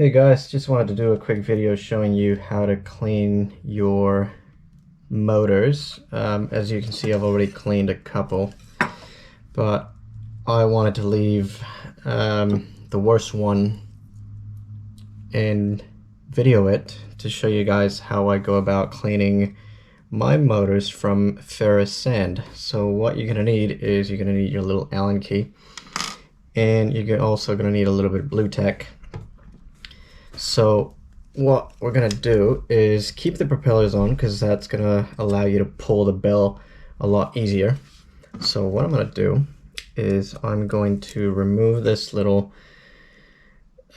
Hey guys, just wanted to do a quick video showing you how to clean your motors. As you can see, I've already cleaned a couple, but I wanted to leave the worst one and video it to show you guys how I go about cleaning my motors from ferrous sand. So what you're going to need is you're going to need your little Allen key, and you're also going to need a little bit of blue tack. So what we're going to do is keep the propellers on, because that's going to allow you to pull the bell a lot easier. So what I'm going to do is I'm going to remove this little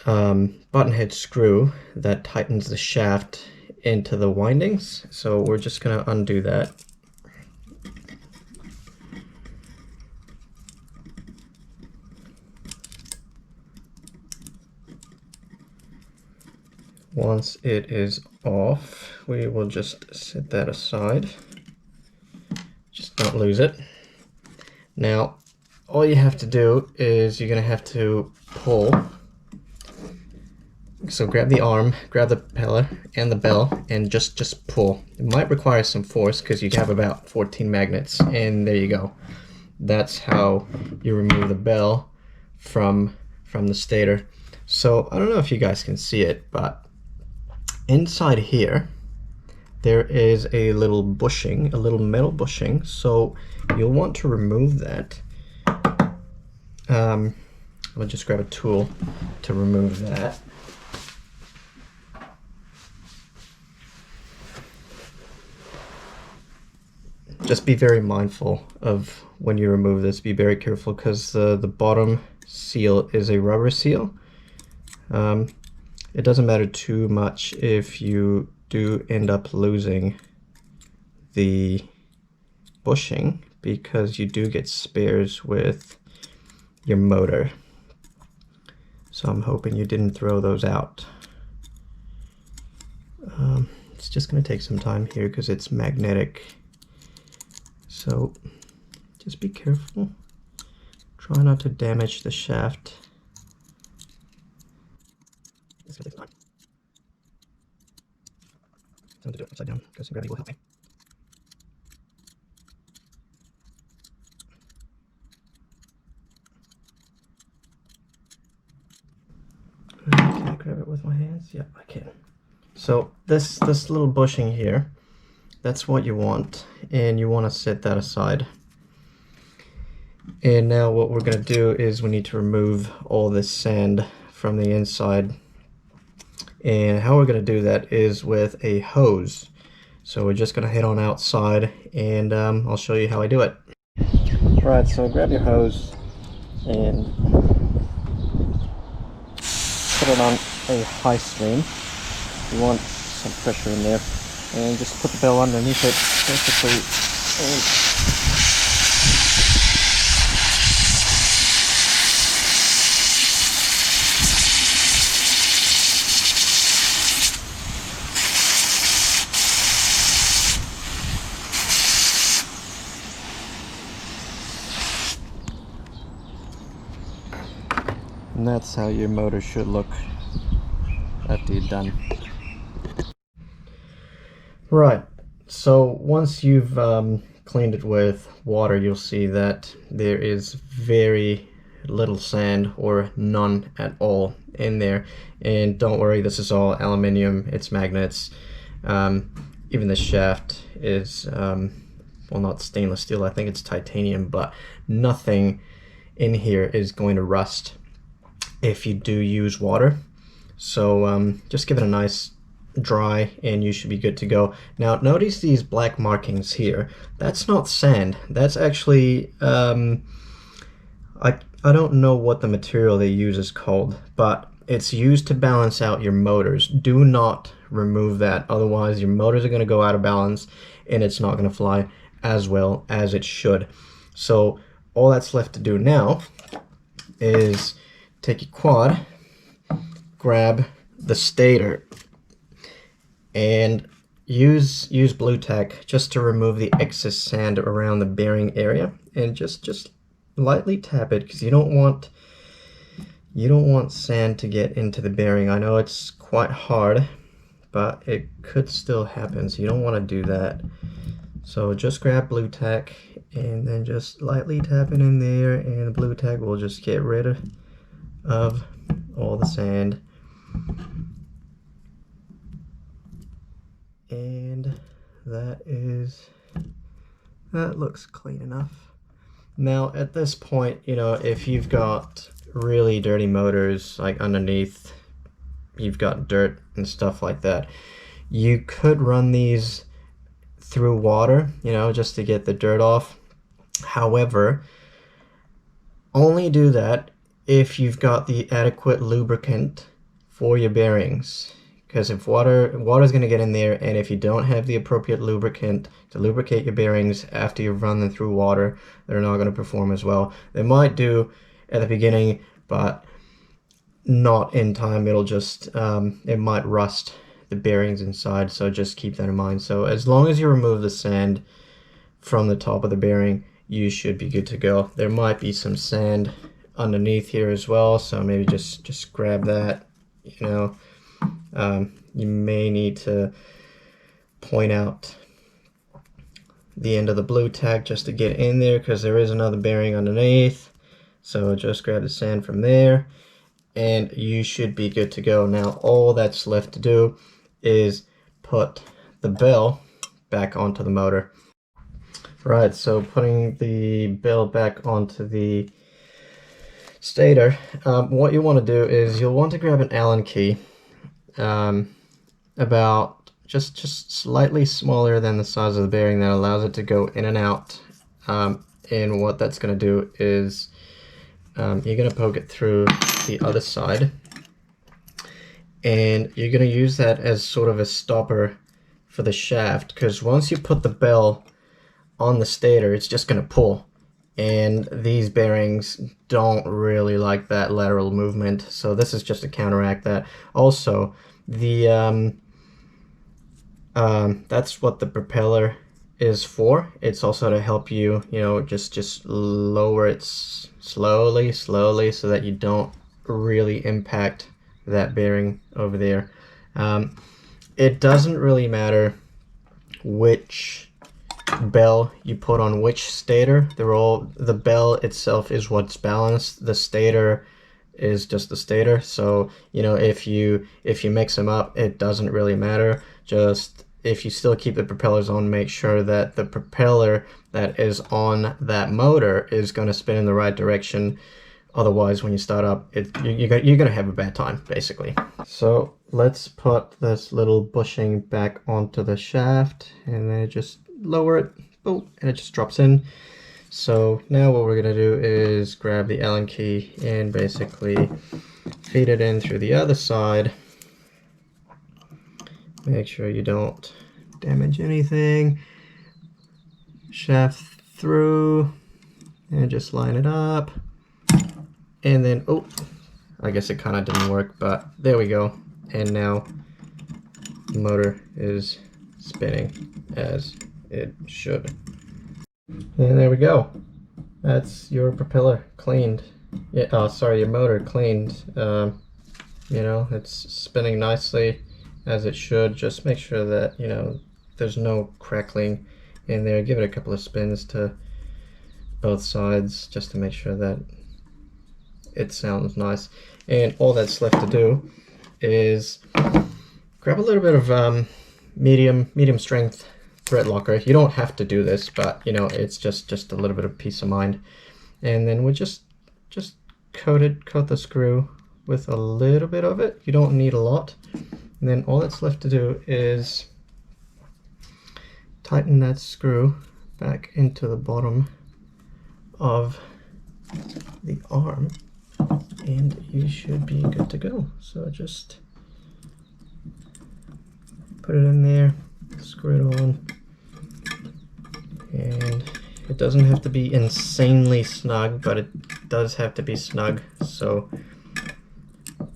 button head screw that tightens the shaft into the windings. So we're just going to undo that. Once it is off, we will just set that aside. Just don't lose it. Now, all you have to do is you're going to have to pull. So grab the arm, grab the propeller and the bell, and just pull. It might require some force because you have about 14 magnets, and there you go. That's how you remove the bell from the stator. So I don't know if you guys can see it, but inside here there is a little bushing, a little metal bushing, so you'll want to remove that. I'll just grab a tool to remove that. Just be very mindful of when you remove this. Be very careful, because the bottom seal is a rubber seal. It doesn't matter too much if you do end up losing the bushing, because you do get spares with your motor. So I'm hoping you didn't throw those out. It's just going to take some time here because it's magnetic. So just be careful. Try not to damage the shaft. It's gonna take some time. Time to do it upside down, because some gravity will help me. Can I grab it with my hands? Yeah, I can. So this little bushing here, that's what you want, and you want to set that aside. And now what we're going to do is we need to remove all this sand from the inside. And how we're going to do that is with a hose. So we're just going to head on outside, and I'll show you how I do it. Right, so grab your hose and put it on a high stream. You want some pressure in there, and just put the bell underneath it basically. And that's how your motor should look after you're done. Right, so once you've cleaned it with water, you'll see that there is very little sand, or none at all, in there. And don't worry, this is all aluminium, it's magnets. Even the shaft is, well, not stainless steel, I think it's titanium, but nothing in here is going to rust if you do use water. So just give it a nice dry and you should be good to go. Now notice these black markings here. That's not sand. That's actually I don't know what the material they use is called, but it's used to balance out your motors. Do not remove that, otherwise your motors are going to go out of balance and it's not going to fly as well as it should. So all that's left to do now is take your quad, grab the stator, and use blue tack just to remove the excess sand around the bearing area, and just lightly tap it, because you don't want You don't want sand to get into the bearing. I know it's quite hard, but it could still happen, so you don't want to do that. So just grab blue tack and then just lightly tap it in there, and the blue tack will just get rid of all the sand. And that looks clean enough. Now at this point, you know, if you've got really dirty motors, like underneath you've got dirt and stuff like that, you could run these through water, you know, just to get the dirt off. However, only do that if you've got the adequate lubricant for your bearings. Because if water's going to get in there, and if you don't have the appropriate lubricant to lubricate your bearings after you've run them through water, they're not going to perform as well. They might do at the beginning, but not in time. It'll just it might rust the bearings inside, so just keep that in mind. So as long as you remove the sand from the top of the bearing, you should be good to go. There might be some sand underneath here as well, so maybe just grab that, you know. You may need to point out the end of the blue tack just to get in there, because there is another bearing underneath. So just grab the sand from there and you should be good to go. Now all that's left to do is put the bell back onto the motor. Right, so putting the bell back onto the stator, what you want to do is you'll want to grab an Allen key, about just slightly smaller than the size of the bearing, that allows it to go in and out. And what that's going to do is you're going to poke it through the other side, and you're going to use that as sort of a stopper for the shaft, because once you put the bell on the stator, it's just going to pull, and these bearings don't really like that lateral movement, so this is just to counteract that. Also, the that's what the propeller is for. It's also to help you, you know, just lower it slowly, so that you don't really impact that bearing over there. It doesn't really matter which bell you put on which stator. The bell itself is what's balanced. The stator is just the stator. So, you know, if you mix them up, it doesn't really matter. Just if you still keep the propellers on, make sure that the propeller that is on that motor is going to spin in the right direction. Otherwise, when you start up, you're going to have a bad time, basically. So let's put this little bushing back onto the shaft, and then just lower it, boom, and it just drops in. So now what we're going to do is grab the Allen key and basically feed it in through the other side. Make sure you don't damage anything. Shaft through, and just line it up. And then, oh, I guess it kind of didn't work, but there we go. And now the motor is spinning as it should. And there we go. That's your propeller cleaned. Yeah, oh, sorry, your motor cleaned. You know, it's spinning nicely as it should. Just make sure that, you know, there's no crackling in there. Give it a couple of spins to both sides just to make sure that it sounds nice. And all that's left to do is grab a little bit of medium strength thread locker. You don't have to do this, but you know, it's just a little bit of peace of mind. And then we'll just coat the screw with a little bit of it. You don't need a lot. And then all that's left to do is tighten that screw back into the bottom of the arm, and you should be good to go. So just put it in there, screw it on, and it doesn't have to be insanely snug, but it does have to be snug. So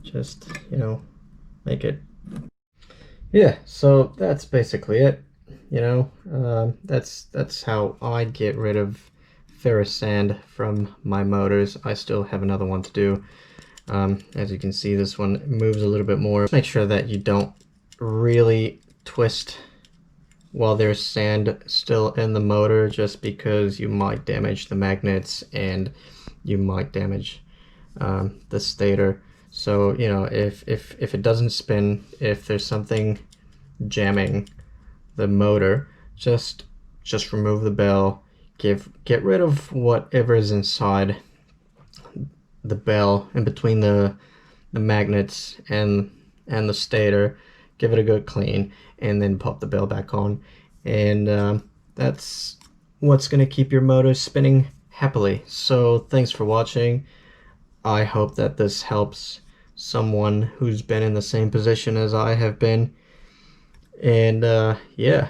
just, you know, make it. Yeah, so that's basically it. You know, that's how I get rid of ferrous sand from my motors. I still have another one to do. As you can see, this one moves a little bit more. Make sure that you don't really twist while there's sand still in the motor, just because you might damage the magnets and you might damage the stator. So, you know, if it doesn't spin, if there's something jamming the motor, just remove the bell, get rid of whatever is inside the bell in between the magnets and the stator. Give it a good clean, and then pop the bell back on, and that's what's going to keep your motor spinning happily. So thanks for watching. I hope that this helps someone who's been in the same position as I have been, and yeah.